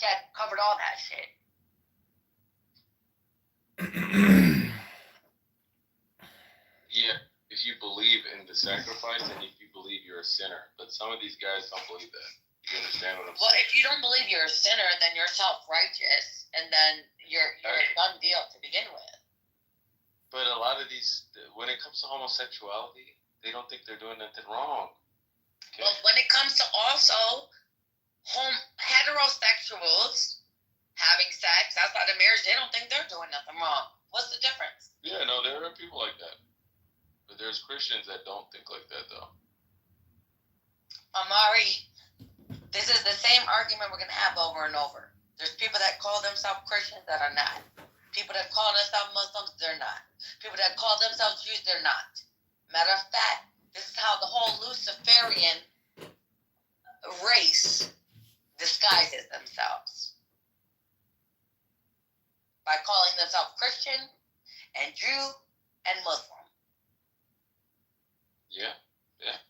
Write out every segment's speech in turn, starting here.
bloodshed covered all that shit. Yeah, if you believe in the sacrifice and if you believe you're a sinner. But some of these guys don't believe that. You understand what I'm saying? Well, if you don't believe you're a sinner, then you're self-righteous, and then you're a done deal to begin with. But a lot of these, when it comes to homosexuality, they don't think they're doing nothing wrong. Okay? Well, when it comes to also heterosexuals having sex outside of marriage, they don't think they're doing nothing wrong. What's the difference? Yeah, no, there are people like that. But there's Christians that don't think like that, though. Amari, this is the same argument we're going to have over and over. There's people that call themselves Christians that are not. People that call themselves Muslims, they're not. People that call themselves Jews, they're not. Matter of fact, this is how the whole Luciferian race disguises themselves. By calling themselves Christian and Jew and Muslim. Yeah.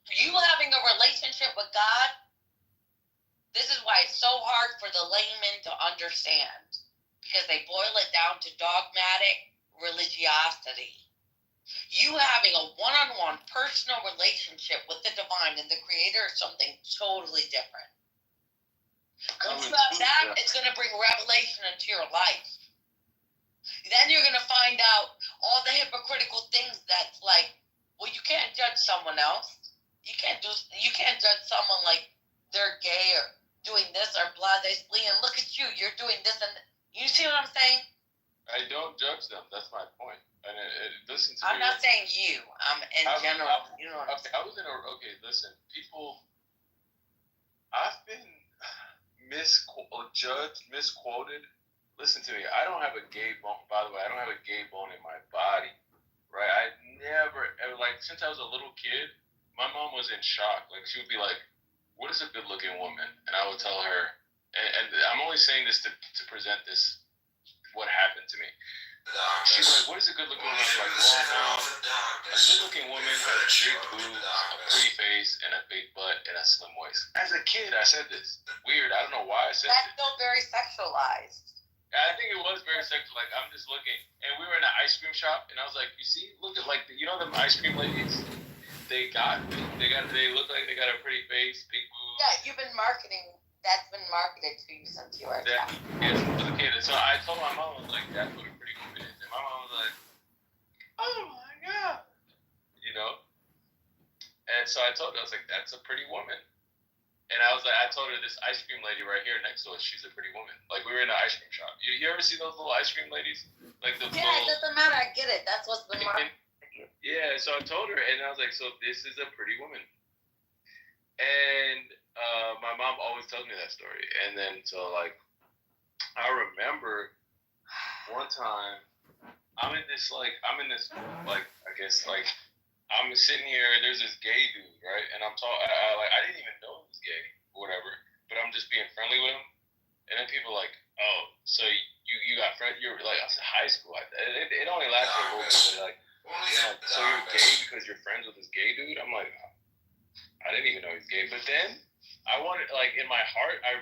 You having a relationship with God, this is why it's so hard for the layman to understand. Because they boil it down to dogmatic religiosity. You having a one-on-one personal relationship with the divine and the creator is something totally different. Once you have that, it's going to bring revelation into your life. Then you're going to find out all the hypocritical things that's like, well, you can't judge someone else. You can't judge someone like they're gay or doing this or blah, they spleen. And look at you, you're doing this and you see what I'm saying? I don't judge them. That's my point. And listen to I'm not saying you. I'm in general. You know what I'm saying? Listen, people. I've been misquoted. Listen to me. I don't have a gay bone. By the way, I don't have a gay bone in my body. Right? I never, like, since I was a little kid, my mom was in shock. Like, she would be like, "What is a good-looking woman?" And I would tell her, and I'm only saying this to present this, what happened to me. She's like, "What is a good-looking woman?" I'm like, "Well, Mom, a good-looking woman has big boobs, a pretty face, and a big butt, and a slim waist." As a kid, I said this. Weird. I don't know why I said That's still very sexualized. I think it was very sexual. Like, I'm just looking, and we were in an ice cream shop, and I was like, "You see, look at, like, you know them ice cream ladies? They look like they got a pretty face, big boobs." Yeah, you've been marketing. That's been marketed to you since you were a child. Yes, as a kid. So I told my mom, I was like, "That's what a pretty woman is." And my mom was like, "Oh my God," you know. And so I told her, I was like, "That's a pretty woman." And I was like, I told her, this ice cream lady right here next to us, she's a pretty woman. Like, we were in an ice cream shop. You ever see those little ice cream ladies? Like the yeah, it doesn't matter. I get it. That's what's been marketed. Yeah, so I told her, and I was like, "So this is a pretty woman." And my mom always tells me that story. And then, so, like, I remember one time, I'm in this, I guess, like, I'm sitting here, there's this gay dude, right? And I'm talking, I didn't even know he was gay, or whatever, but I'm just being friendly with him. And then people are like, "Oh, so you got friends?" You're like, I was in high school. It only lasted a little bit, but like, yeah, so you're gay because you're friends with this gay dude? I'm like, I didn't even know he's gay. But then I wanted, like, in my heart, I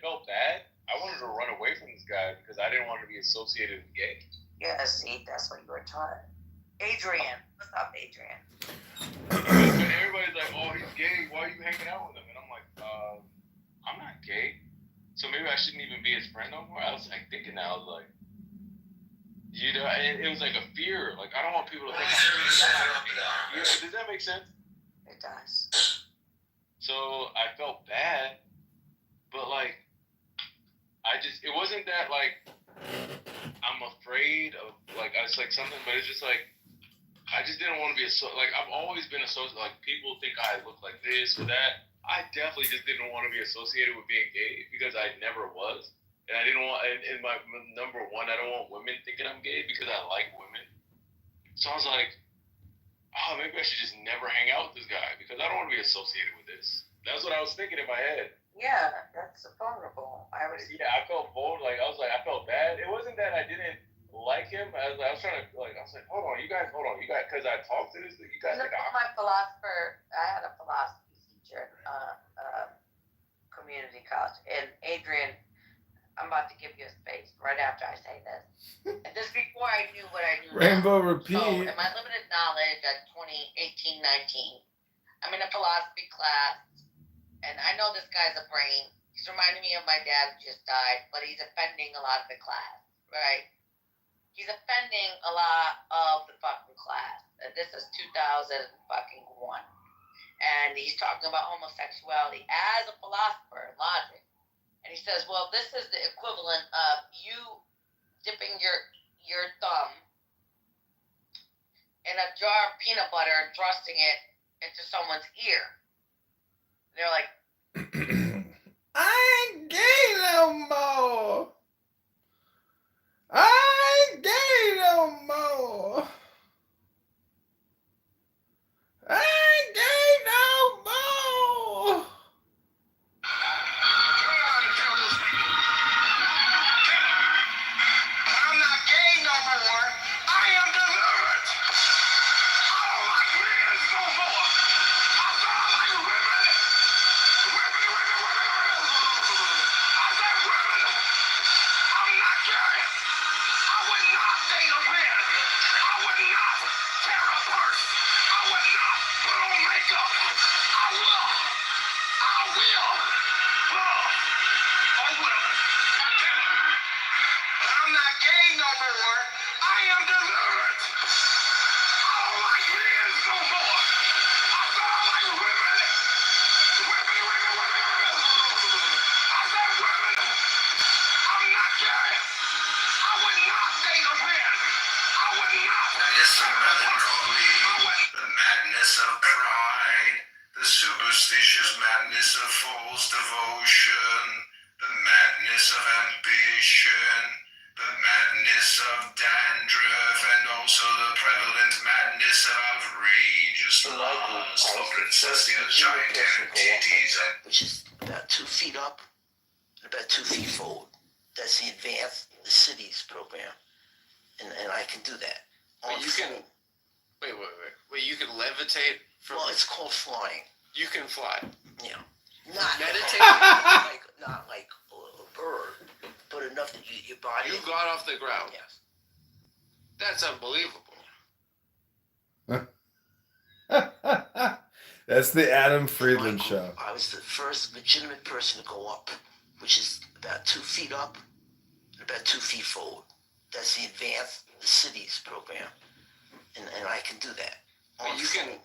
felt bad. I wanted to run away from this guy because I didn't want to be associated with gay. Yeah, see, that's what you were taught. Adrian. What's up, Adrian? But everybody's like, "Oh, he's gay. Why are you hanging out with him?" And I'm like, I'm not gay. So maybe I shouldn't even be his friend no more. I was like thinking that. I was like, you know, it was like a fear. Like, I don't want people to think I'm gay. Does that make sense? It does. So I felt bad, but like, it wasn't that like I'm afraid of, like, it's like something, but it's just like, I just didn't want to be like, I've always been associated, like, people think I look like this or that. I definitely just didn't want to be associated with being gay because I never was. And I didn't want, and my number one, I don't want women thinking I'm gay because I like women. So I was like, oh, maybe I should just never hang out with this guy because I don't want to be associated with this. That's what I was thinking in my head. Yeah, that's vulnerable. I felt bold. Like, I felt bad. It wasn't that I didn't like him. I was trying to, like, I was like, hold on, you guys, because I talked to this, you guys think my philosopher, I had a philosophy teacher at community college, and Adrian, I'm about to give you a space right after I say this. And this is before I knew what I knew Rainbow now. repeat. So, in my limited knowledge at 2018, 19, I'm in a philosophy class, and I know this guy's a brain. He's reminding me of my dad who just died, but he's offending a lot of the class, right? He's offending a lot of the fucking class. And this is 2001. And he's talking about homosexuality as a philosopher and logic. And he says, well, this is the equivalent of you dipping your thumb in a jar of peanut butter and thrusting it into someone's ear. And they're like, I ain't gay no more. I ain't gay no more. I ain't gay no more. I'm not gay no more. I am delivered. I don't like men no more. I said I like women. I said women. I'm not gay. I would not date a man. I would not tear a purse. I would not put on makeup. I will. Love a woman. I'm not gay no more. I am delivered. I don't like men no more. I said I like women. I said women. I'm not gay. I would not date a man. I would not. Madness of melancholy, the madness of pride, the superstitious madness of false devotion, the madness of ambition, the madness of dandruff, and also the prevalent madness of outrageous lust for princesses, gigantic deities, and which is about 2 feet up and about 2 feet forward. That's the advanced cities program, and I can do that. Wait, you can levitate from. Well, it's called flying. You can fly. Yeah, not Meditate? not like a bird, but enough that your body. You got off the ground. Yes. That's unbelievable. That's the Adam Friedland show. I was the first legitimate person to go up, which is about 2 feet up and about 2 feet forward. That's the advanced cities program, and I can do that. Wait, you can.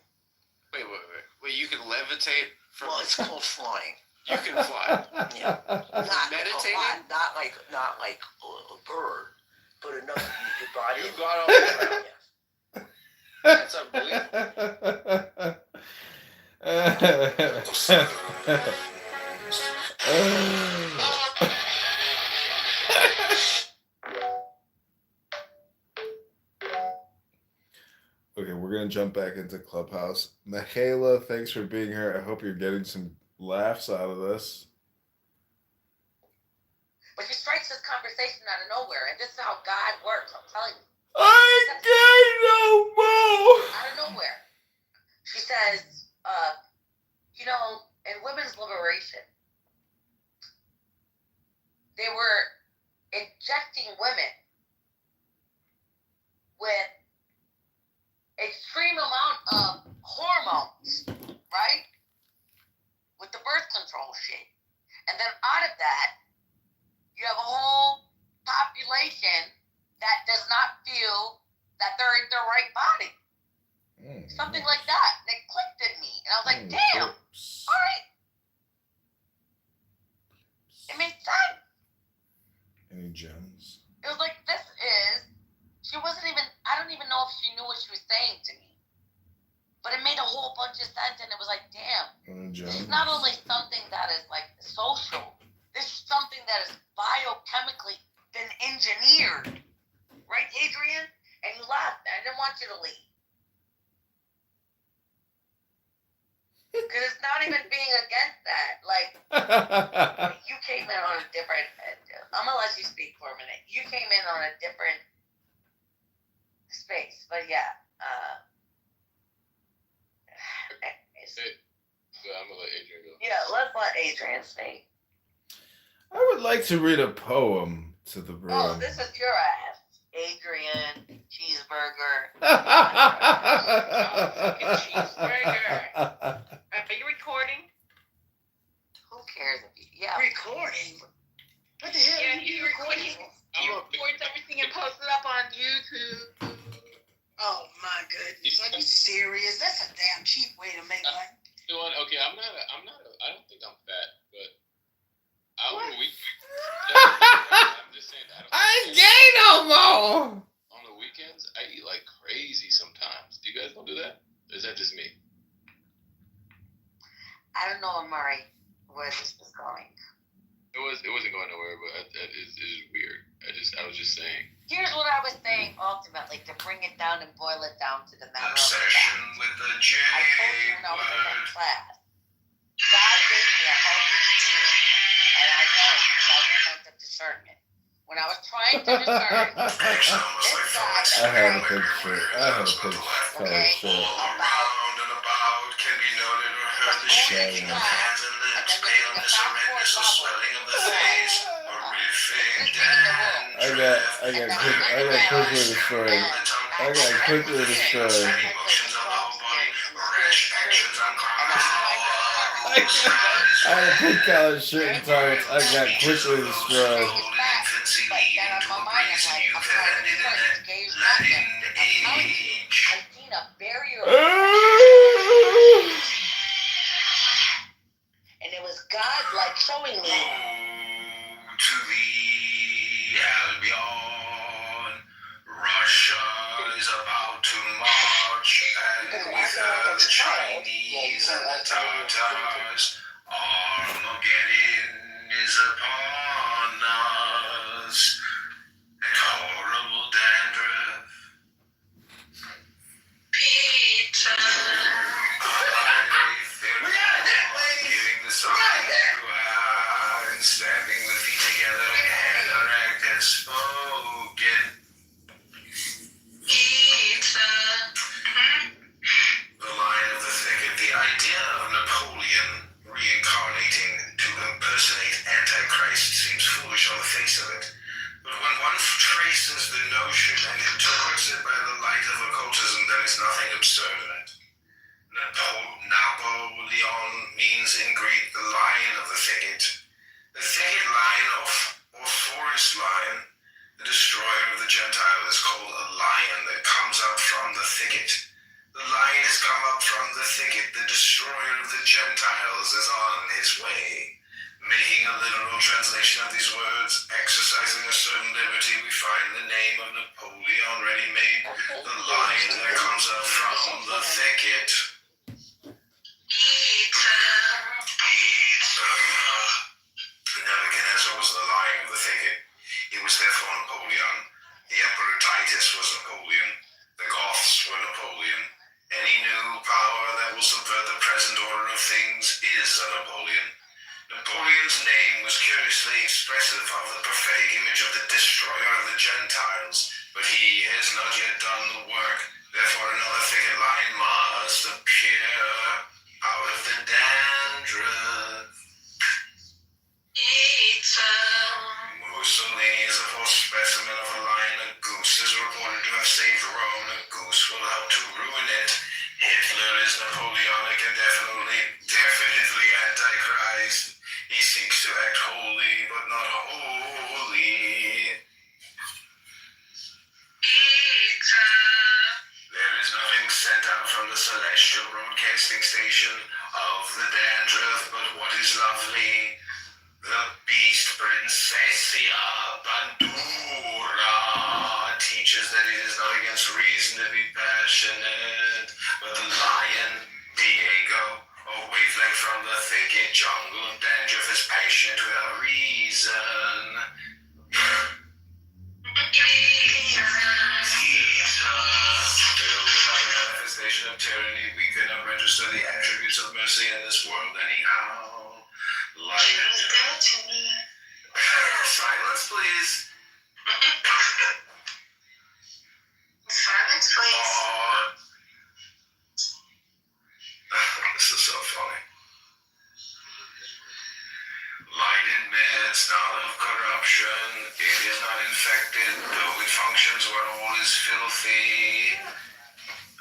Wait, you can levitate from. Well, it's called flying. You can fly. Yeah, not Meditating? not like a bird, but enough that your body. You got off the ground. Yes. That's unbelievable. Okay, we're gonna jump back into Clubhouse. Michaela, thanks for being here. I hope you're getting some laughs out of this. but she strikes this conversation out of nowhere, and this is how God works. I'm telling you. I ain't gay no more. Out of nowhere. She says, in women's liberation, they were injecting women with extreme amount of hormones, right? With the birth control shit. And then out of that, you have a whole population that does not feel that they're in their right body. Something like that. And it clicked in me. And I was like, damn. All right. It made sense. Any gems? It was like, she wasn't even, I don't even know if she knew what she was saying to me. But it made a whole bunch of sense, and it was like, damn. This is not only something that is like social, this is something that is biochemically been engineered. Right, Adrian? And you laughed. I didn't want you to leave. Because it's not even being against that. Like, you came in on a different, I'm going to let you speak for a minute. You came in on a different space. But yeah. I'm going to let Adrian go. Yeah, let's let Adrian speak. I would like to read a poem to the room. Oh, this is your ass, Adrian Cheeseburger. Cheeseburger. Are you recording? Who cares if you? Yeah. Recording? What the hell? Yeah, he's recording. He records everything and posts it up on YouTube. Oh my goodness! Are you serious? That's a damn cheap way to make money. You know what? Okay, I don't think I'm fat, but on the week. I'm just saying. I ain't gay no more. On the weekends, I eat like crazy sometimes. Do you guys don't do that? Or is that just me? I don't know, Murray, where this is going. It wasn't going nowhere, but it is weird. I was just saying. Here's what I was saying ultimately, to bring it down and boil it down to the matter of Obsession fact. with the J I told you when I was in that class, God gave me a healthy spirit, and I know without the sense of discernment. When I was trying to discern, this God I had a picture. okay, about and about can be noted or heard the shaking of hands and lips, paleness or redness, the swelling of the face, horrific I got quickly destroyed. I got quickly destroyed. emotions of the whole body, rash actions unconscious. I had a pink collar shirt and tights. I got quickly destroyed. but then on my mind, I'm trying to discern, gaze nothing. I've seen a barrier, and it was God like showing me. To the Albion, Russia is about to march, and with her the Chinese and the Tartars. Armageddon is upon us, and horrible dandruff. Peter, giving the sign and standing the feet together, and our act has spoken. Peter, the line of the thicket, the idea of Napoleon reincarnating to impersonate Antichrist seems foolish on the face of it. But when one traces the notion and interprets it by the light of occultism, there is nothing absurd in it. Napoleon means in Greek the lion of the thicket. The thicket lion or forest lion, the destroyer of the Gentile, is called a lion that comes up from the thicket. The lion has come up from the thicket. The destroyer of the Gentiles is on his way. Making a literal translation of these words, exercising a certain liberty, we find the name of Napoleon ready-made, the lion that comes up from the thicket. Nebuchadnezzar was the lion of the thicket. He was therefore Napoleon. The Emperor Titus was Napoleon. The Goths were Napoleon. Any new power that will subvert the present order of things is a Napoleon. Napoleon's name was curiously expressive of the prophetic image of the destroyer of the Gentiles, but he has not yet done the work. Therefore, another thicket lion must appear out of the dandruff. Mussolini is a poor specimen of a lion. A goose is reported to have saved Rome. A goose will help to ruin it. Hitler is Napoleonic and definitely Antichrist. He seeks to act holy, but not holy. There is nothing sent out from the celestial broadcasting station of the dandruff, but what is lovely? The beast Princessia Bandura teaches that it is not against reason to be passionate, but the lion, Diego, a wavelength from the thicket jungle of dandruff, is passionate without reason. Filled with our manifestation of tyranny, we cannot register the attributes of mercy in this world anyhow. Light. Silence, please. Silence, please. This is so funny. Light and it's not of corruption, it is not infected, though it functions where all is filthy.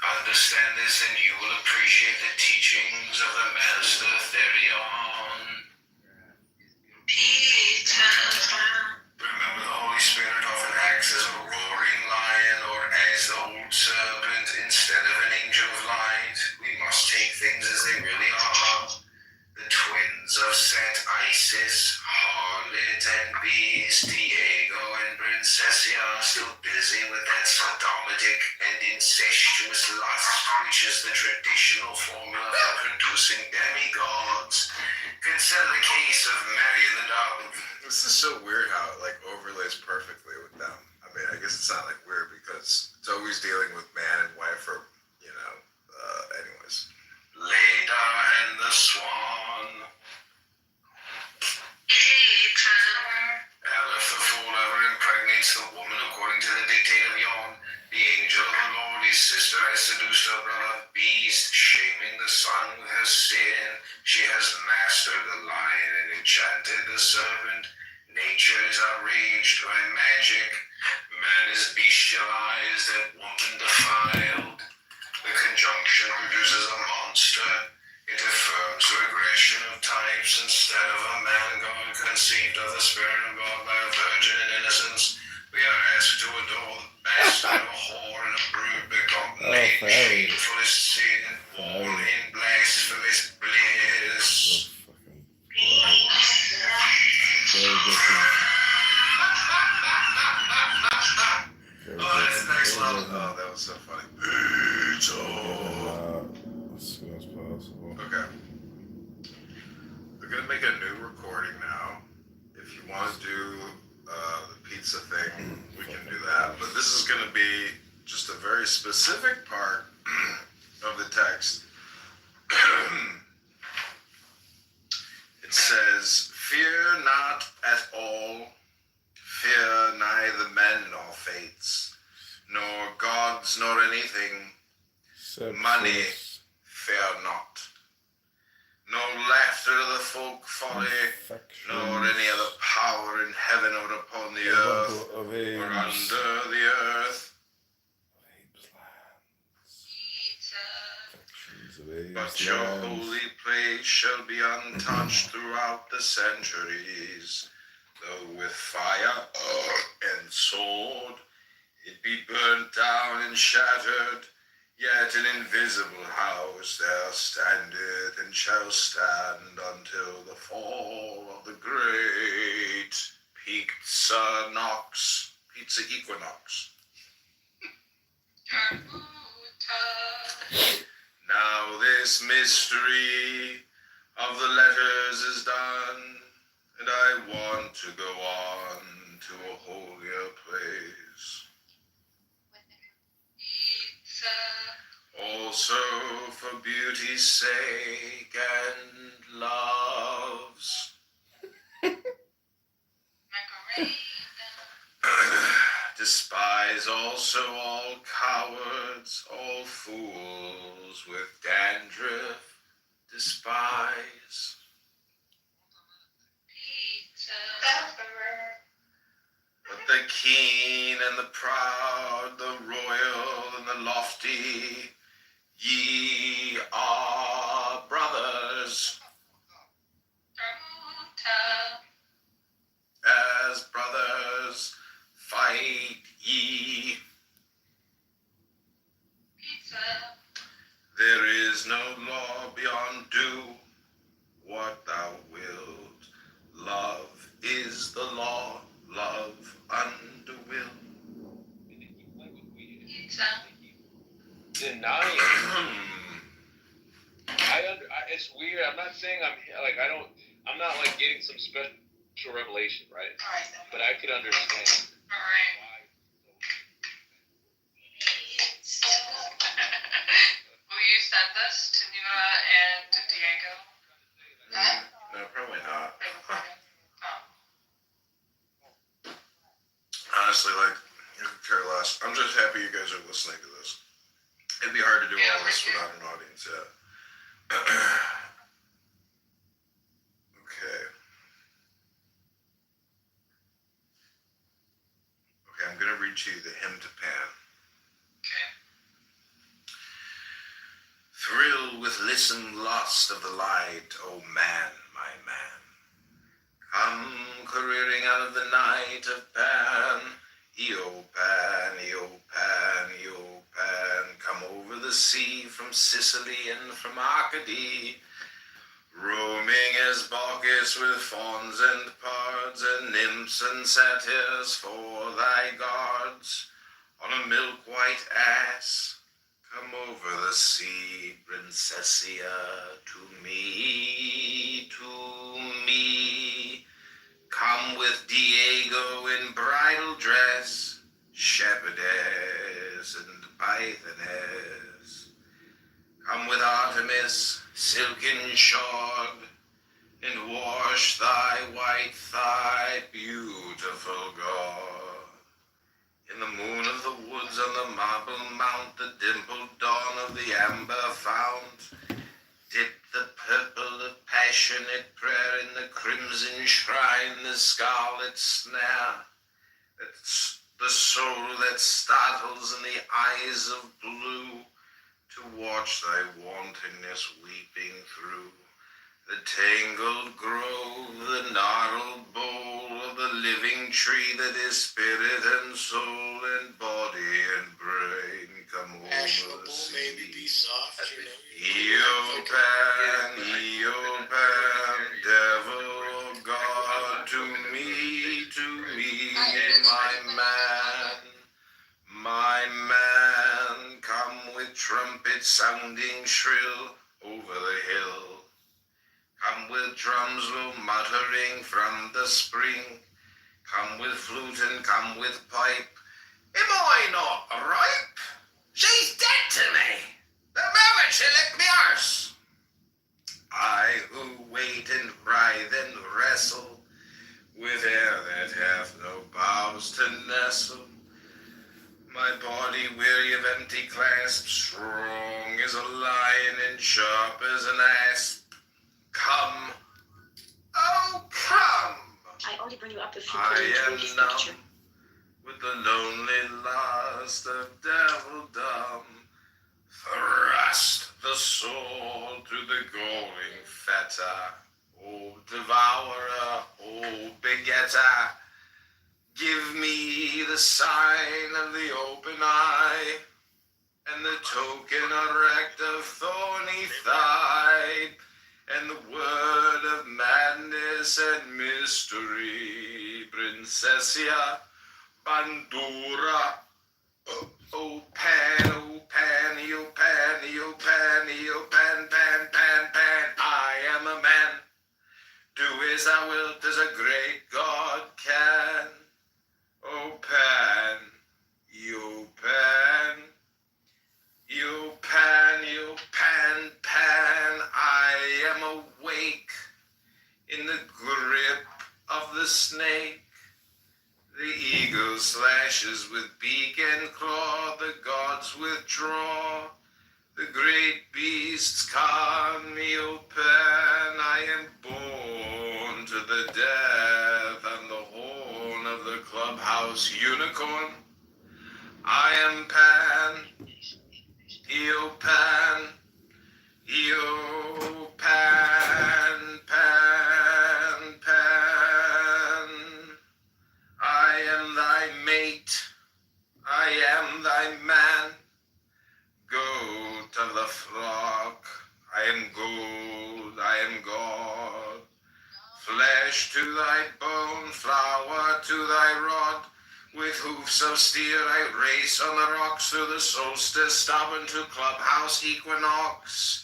Understand this and you will appreciate the teachings of the Master Therion. Remember, the Holy Spirit often acts as a roaring lion or as the old serpent instead of an angel of light. We must take things as they really are. The twins of Set Isis, Harlot and Beast, Diego and Princessia are still busy with that sodomitic and incestuous lust, which is the traditional formula for producing demigods. Consider the case of Mary the Dove. This is so weird how it like overlays perfectly with them. I mean, I guess it's not like weird because it's always dealing with man and wife or, you know, anyways. Leda and the Swan. Aleph the Fool ever impregnates the woman according to the dictate of Yon. The angel of the Lord, his sister, has seduced her brother Beast, shaming the son with her sin. She has mastered the lion and enchanted the serpent. Nature is outraged by magic. Man is bestialized and woman defiled. The conjunction produces a monster. It affirms regression of types instead of a man-god conceived of the Spirit of God by a virgin in innocence. We are asked to adore the master of a whore and a brood begotten age, shamefulest sin, born in blasphemous bliss. Oh, that's next level. Oh, that was so funny. As soon as possible. Okay. We're gonna make a new recording now. If you want to do the pizza thing, we can do that. But this is gonna be just a very specific part of the text. It says, "Fear not at all. Fear neither men nor fates, nor gods nor anything. Money, fear not. No laughter of the folk folly, nor any other power in heaven or upon the earth, or under the earth. But your holy place shall be untouched throughout the centuries, though with fire and sword it be burnt down and shattered. Yet an invisible house there standeth and shall stand until the fall of the great Pizza Equinox. Now this mystery of the letters is done, and I want to go on to a holier place. Also for beauty's sake and love's. Despise also all cowards, all fools with dandruff. Despise. But the keen and the proud, the royal and the lofty, ye are brothers. As brothers, fight ye. There is no law beyond do what thou wilt. Love is the law, love under will. Denying. It's weird. I'm not saying I'm not like getting some special revelation, right? But I could understand. Will you send this to Nuna and Diego? No, probably not. Oh. Honestly, like, I could care less. I'm just happy you guys are listening to this. It'd be hard to do all this without an audience, yeah. Okay. read to you the hymn to Pan. Okay. Thrill with listen lust of the light, O man, my man. Come careering out of the night of Pan, Eopan, Eopan, Eopan. Come over the sea from Sicily and from Arcady, roaming as Bacchus with fauns and pards and nymphs and satyrs for thy guards, on a milk-white ass. Come over the sea, Princessia, to me, to me. Come with Diego in bridal dress, shepherdess and pythoness. Come with Artemis, silken shod, and wash thy white thigh, beautiful God. In the moon of the woods, on the marble mount, the dimpled dawn of the amber fount, dip the purple of passionate prayer in the crimson shrine, the scarlet snare, that's the soul that startles in the eyes of blue, to watch thy wantonness weeping through the tangled grove, the gnarled bole of the living tree that is spirit and soul and body and brain. Come over the sea. Maybe be soft, Eopan, Eopan, devil God, to me, my man, come with trumpet sounding shrill over the hill. Come with drums low muttering from the spring. Come with flute and come with pipe. Am I not ripe? She's dead to me. The moment she licked me arse. I who wait and writhe and wrestle with air that hath no boughs to nestle. My body weary of empty clasps, strong as a lion and sharp as an asp. Come, oh come! I only bring you up if you I can am enjoy this numb picture. with the lonely lust of devildom. Thrust the soul to the galling fetter. O devourer, O begetter, give me the sign of the open eye, and the token erect of thorny thigh, and the word of madness and mystery, Princessia Bandura. Oh Pan, oh Pan, oh Pan, oh Pan, oh Pan, Pan, Pan, Pan. I am a man. Do as thou wilt, as a great God can. Oh Pan, you Pan. You Pan, you Pan, Pan, I am awake in the grip of the snake. The eagle slashes with beak and claw, the gods withdraw. The great beasts calm me, O Pan, I am born to the death and the horn of the clubhouse unicorn. I am Pan. Eopan, Eopan, Pan, Pan. I am thy mate, I am thy man. Goat of the flock, I am gold, I am God. Flesh to thy bone, flower to thy rod. With hoofs of steel I race on the rocks through the solstice, stubborn to clubhouse equinox.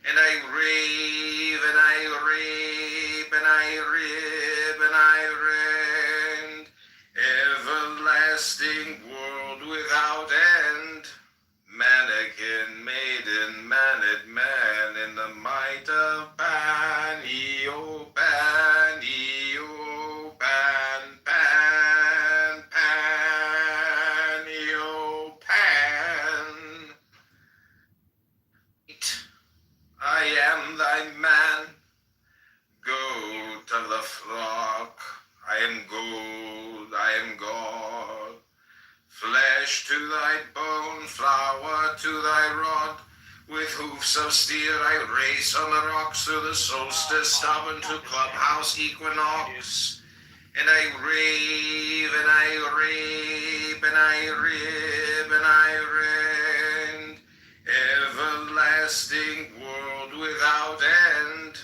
And I rave, and I rape, and I rib, and I rend. Everlasting world without end. Mannequin, maiden, maned man in the might of Pan, Eopan, Eopan, Pan, Pan, Eopan. I am thy man, goat of the flock. Flesh to thy bone, flour to thy rod. With hoofs of steel I race on the rocks through the solstice, stubborn to clubhouse equinox. And I rave, and I rape, and I rib, and I rend. Everlasting world without end.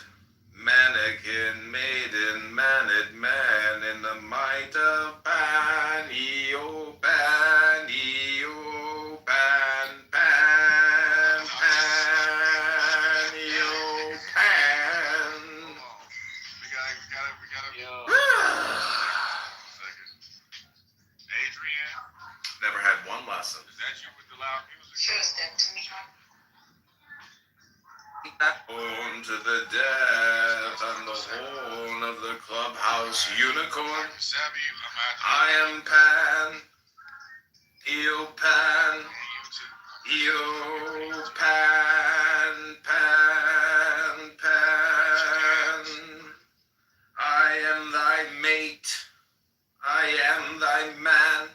Mannequin, maiden, maned man, in the might of Pan, E-O, Pan, E-O, Pan, Pan, Pan, E-O, Pan. We gotta. Yo. Adrian, Never had one lesson. is that you with the loud music? Should have stepped to me. Born to the death and the horn of the clubhouse unicorn. Savvy, I am Pan, Eo Pan, Eo Pan, Pan, Pan. I am thy mate, I am thy man.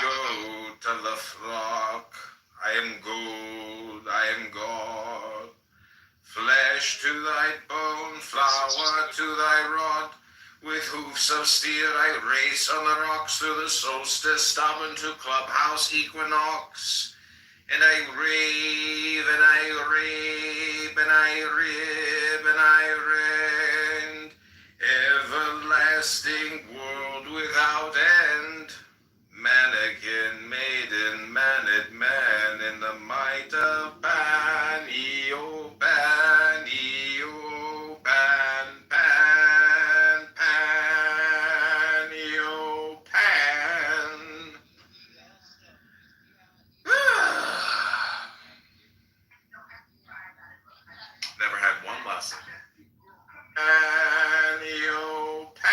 Goat of the flock, I am gold, I am God. Flesh to thy bone, flour to thy rod. With hoofs of steel I race on the rocks through the solstice, stubborn to clubhouse equinox. And I rave, and I rape, and I rib, and I rend. Everlasting world without end. Mannequin, maiden, maned man, in the might of Pan, E-O, Pan, E-O, Pan, Pan, Pan, E-O, Pan. Never had one lesson. Pan, E-O, Pan.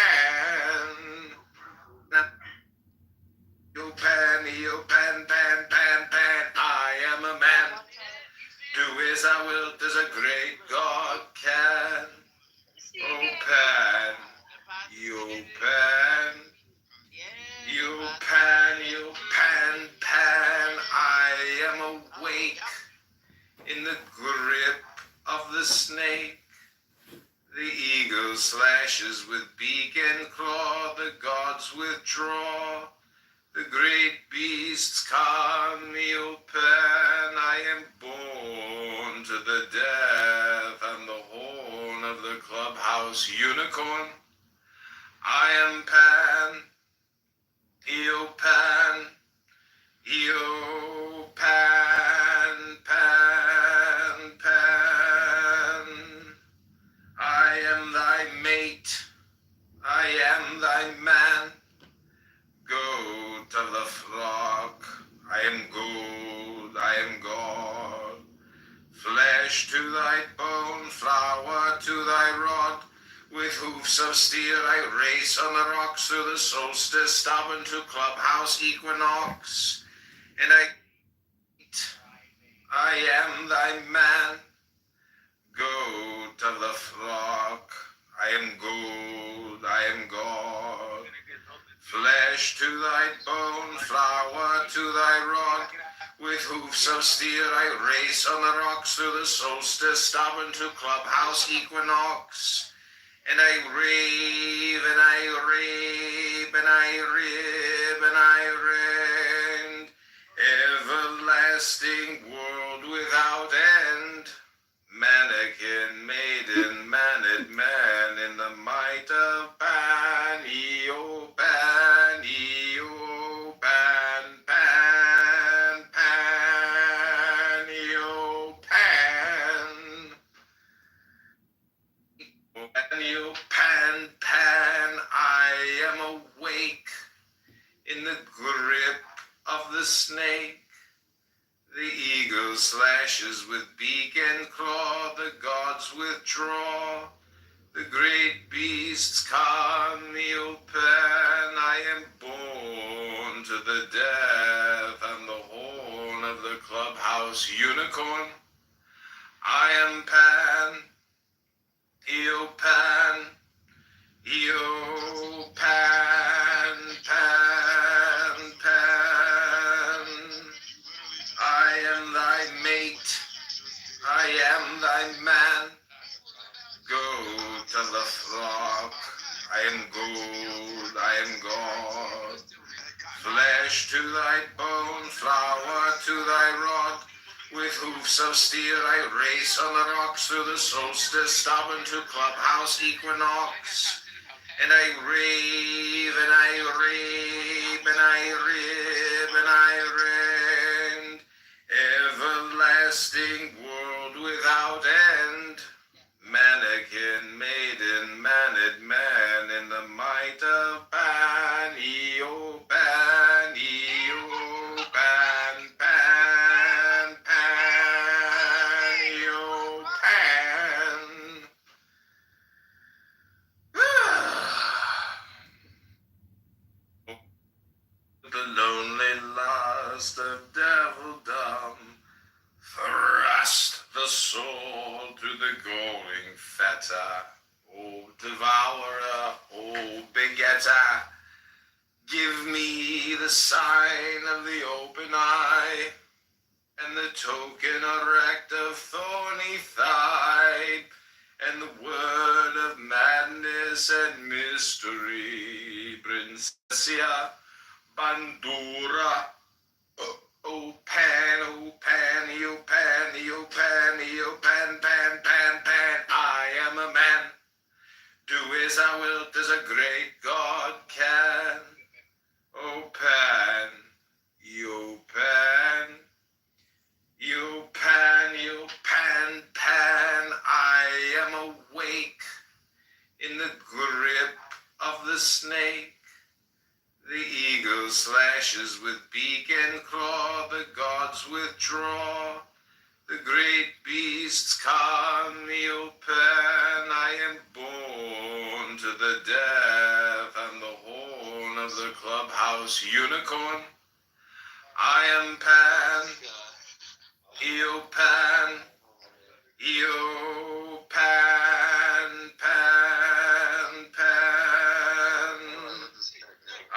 You pan, you pan, pan, pan, pan. I am a man. Do as I will, as a great God can. Oh, pan, you pan. You pan, you pan, pan. I am awake in the grip of the snake. The eagle slashes with beak and claw. The gods withdraw. The great beasts come, O Pan. I am born to the death and the horn of the clubhouse unicorn. I am Pan, Eo Pan, Eo Pan, Pan, Pan. I am thy mate, I am thy man. Goat of the flock, I am gold, I am God. Flesh to thy bone, flour to thy rod. With hoofs of steel I race on the rocks through the solstice, stubborn to clubhouse equinox. And I am thy man. Goat of the flock, I am gold, I am God. Flesh to thy bone, flour to thy rod. With hoofs of steel I race on the rocks through the solstice, stubborn to clubhouse equinox. And I rave, and I rape, and I rib, and I rend. Everlasting world without end. Mannequin, maiden, maned man, in the might of Pan, E-O, Pan, E-O, Pan, Pan, Pan, E-O, Pan. Pan, E-O, Pan, Pan, I am awake in the grip of the snake. The eagle slashes with beak and claw, the gods withdraw. The great beasts come, O Pan. I am born to the death and the horn of the clubhouse unicorn. I am Pan, Eo Pan, Eo Pan, Pan, Pan. I am gold, I am God. Flesh to thy bone, flower to thy rod. With hoofs of steel I race on the rocks through the solstice, stubborn to clubhouse equinox. And I rave, and I rave, and I rib, and I rend. Everlasting world without end. Mannequin, maiden, maned man in the might of Pan, E-O, Pan, E-O, Pan, Pan, Pan, E-O, Pan. The lonely lust of devildom thrust the soul through the galling fetter. O devourer, O begetter, give me the sign of the open eye and the token erect of thorny thigh and the word of madness and mystery. Princessia Bandura. Oh, Pan, oh, Pan, oh, Pan, oh, Pan, oh, Pan, Pan, Pan, Pan, I am a man. Do as thou wilt as a great God can. Oh, Pan, oh, Pan, oh, Pan, oh, Pan, Pan, I am awake in the grip of the snake. The eagle slashes with beak and claw, the gods withdraw. The great beasts come, me, O Pan, I am born to the death and the horn of the clubhouse unicorn. I am Pan, Eo Pan, Eo Pan, Pan, Pan.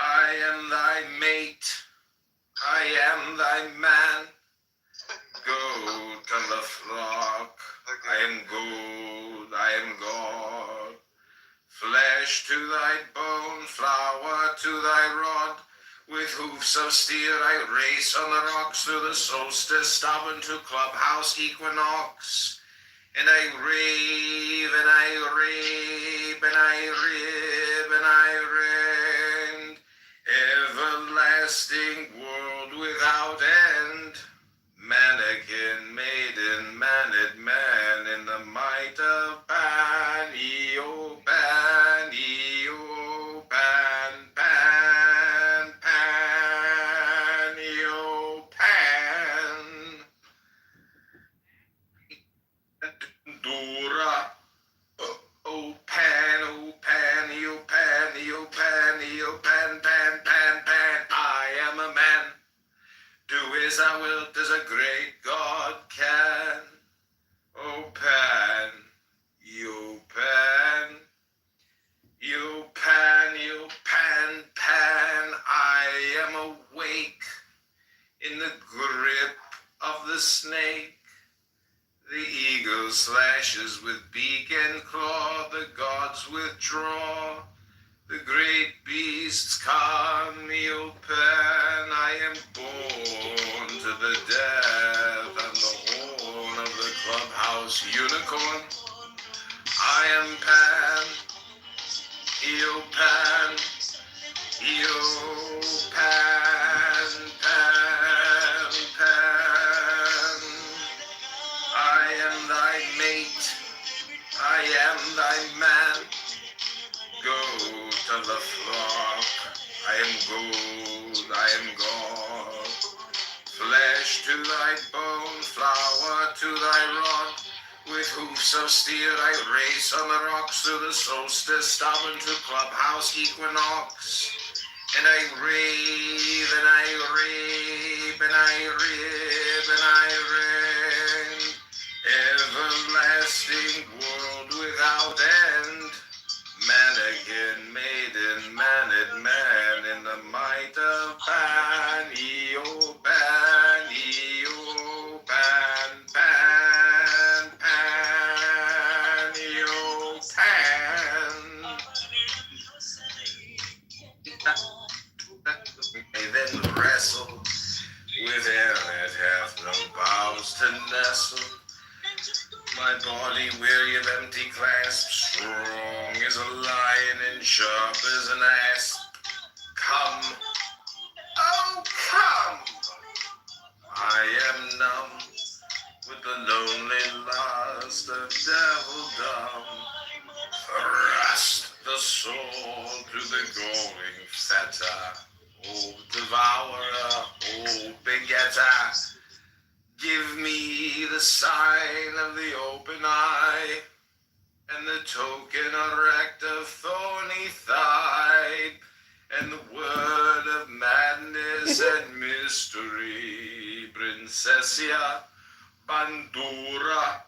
I am thy mate, I am thy man. Goat of the flock, I am gold, I am God. Flesh to thy bone, flower to thy rod. With hoofs of steel I race on the rocks through the solstice, stubborn to clubhouse equinox. And I rave, and I rave, and I rib, and I rend. Everlasting world without end. Mannequin, maiden, maned man in the might of Pan, E-O, Pan, E-O, Pan, Pan, Pan, E-O, Pan. Dura, oh, Pan, oh, Pan, E-O, Pan, E-O, Pan, E-O, Pan, Pan, Pan, Pan, I am a man. Do as thou wilt as a great God can. O Pan, you Pan, you Pan, you Pan, Pan, I am awake in the grip of the snake. The eagle slashes with beak and claw, the gods withdraw. The great beasts come, me, O Pan, I am born to the death and the horn of the clubhouse unicorn. I am Pan, Eo Pan, Eo Pan, Pan, Pan. I am thy mate, I am thy man. Goat of the flock, I am gold, I am God. Flesh to thy bone, flower to thy rod. With hoofs of steel I race on the rocks through the solstice, stubborn to clubhouse equinox. And I rave, and I rave, and I rib, and I rend. Everlasting world without end. Mannequin, maiden, maned man in the might of Pan, E-O, Pan, E-O, Pan, Pan, Pan, E-O, Pan. sharp as an asp. Come, oh come! I am numb with the lonely lust of devildom. Thrust the soul through the glowing fetter. O devourer, O begetter, give me the sign of the open eye, and the token erect of thorny thigh, and the word of madness and mystery, Princessia Bandura.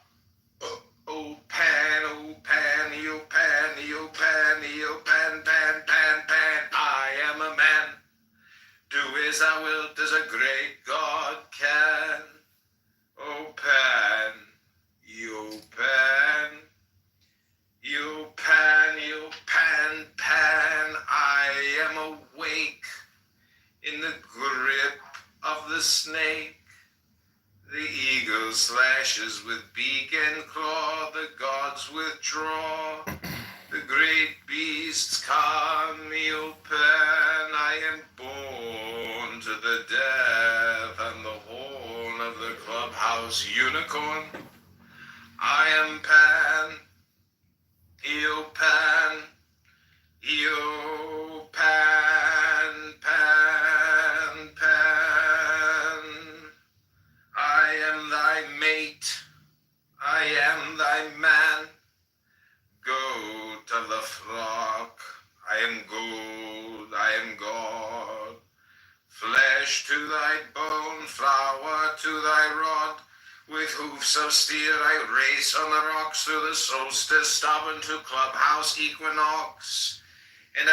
Oh pan, oh pan, oh pan, oh pan, oh pan, pan, pan, pan. I am a man. Do as I wilt, as a great God can. Oh pan, you pan. You pan, pan, I am awake in the grip of the snake. The eagle slashes with beak and claw, the gods withdraw. The great beasts come, you pan, I am born to the death and the horn of the clubhouse unicorn. I am pan. You pan, you pan, pan, pan. I am thy mate, I am thy man. Goat of the flock, I am gold, I am God. Flesh to thy bone, flower to thy rod. With hoofs of steel I race on the rocks through the solstice, stubborn to clubhouse equinox. And I